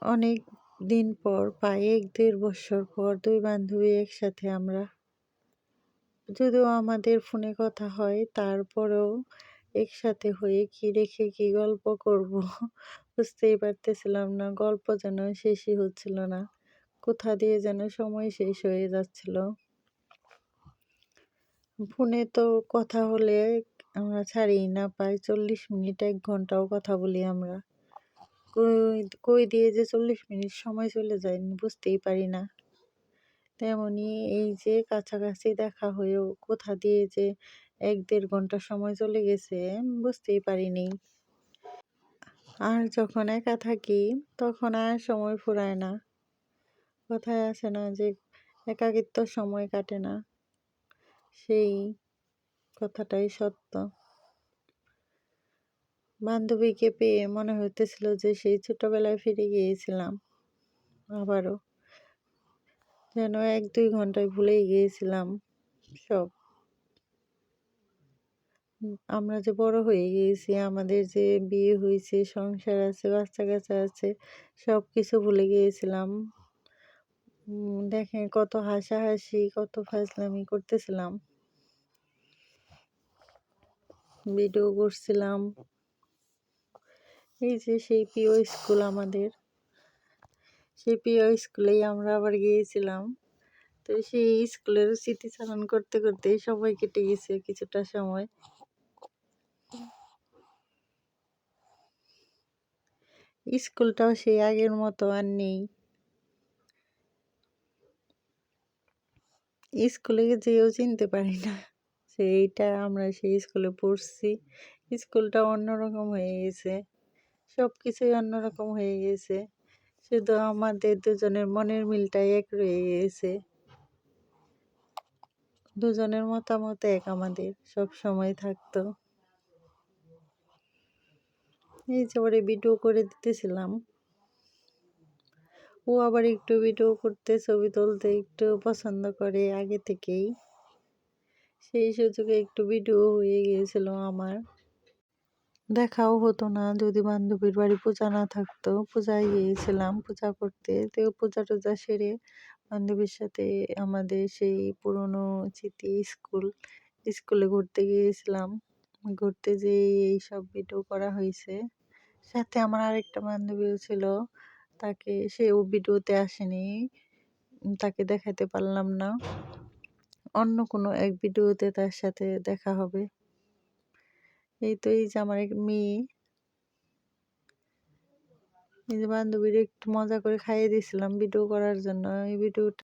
অনেক দিন পর প্রায় ১-১.৫ বছর পর ২ বান্ধবী একসাথে আমরা। যদিও আমাদের ফোনে কথা হয়, তারপরেও একসাথে হয়ে কি রেখে কি গল্প করব বুঝতেই পারতেছিলাম না। গল্প যেন শেষই হচ্ছিল না। কোথা দিয়ে যেন সময় শেষ হয়ে যাচ্ছিল। ফোনে তো কথা হলে আমরা ছাড়িই না, প্রায় ৪০ মিনিট ১ ঘন্টাও কথা বলি আমরা। কই দিয়ে যে ৪০ মিনিট সময় চলে যায় বুঝতেই পারি না। তেমনি এই যে কাছাকাছি দেখা হয়েও কোথা দিয়ে যে ১-১.৫ ঘন্টা সময় চলে গেছে বুঝতেই পারিনি। আর যখন একা থাকি তখন আর সময় ফুরায় না। কথায় আছে না যে একাকিত্ব সময় কাটে না, সেই কথাটাই সত্য। বান্ধবীকে পেয়ে মনে হইতেছিল যে সেই ছোটবেলায় ফিরে গিয়েছিলাম আবারও। যেন ১-২ ঘন্টায় ভুলেই গিয়েছিলাম সব। আমরা যে বড় হয়ে গিয়েছি, আমাদের যে বিয়ে হইছে, সংসার আছে, বাচ্চা-কাচ্চা আছে, সবকিছু ভুলে গিয়েছিলাম। দেখেন কত হাসাহাসি, কত ফাজলামি করতেছিলাম। ভিডিও করছিলাম। এই যে সেই প্রিয় স্কুল আমাদের, সেই প্রিয় স্কুলেই আমরা আবার গিয়েছিলাম। তো সেই স্কুলের স্মৃতিচারণ করতে করতেই সময় কেটে গেছে কিছুটা সময়। স্কুলটাও সেই আগের মতো আর নেই। স্কুলে যেয়েও চিনতে পারি না সেইটা আমরা সেই স্কুলে পড়ছি। স্কুলটা অন্যরকম হয়ে গেছে, সব কিছুই অন্যরকম হয়ে গেছে। শুধু আমাদের দুজনের মনের মিলটাই এক রয়ে গেছে। দুজনের মতামত এক আমাদের, সব সময় থাকতো। এই যে ওরে ভিডিও করে দিতেছিলাম, ও আবার একটু ভিডিও করতে, ছবি তুলতে একটু পছন্দ করে আগে থেকেই। সেই সুযোগে একটু ভিডিও হয়ে গিয়েছিল আমার। দেখাও হতো না যদি বান্ধবীর বাড়ি পূজা না থাকতো। পূজায় গিয়েছিলাম পূজা করতে। তো পূজা-টূজা সেরে বান্ধবীর সাথে আমাদের সেই পুরনো স্মৃতি স্কুলে ঘুরতে গিয়েছিলাম। ঘুরতে যেয়ে এইসব ভিডিও করা হয়েছে। সাথে আমার আরেকটা বান্ধবীও ছিল, সেও ভিডিওতে আসেনি, তাকে দেখাতে পারলাম না। অন্য কোনো এক ভিডিওতে তার সাথে দেখা হবে। এই তো এই যে আমার এক মেয়ে, এই যে বান্ধবীর একটু মজা করে খাইয়ে দিয়েছিলাম ভিডিও করার জন্য। এই ভিডিওটা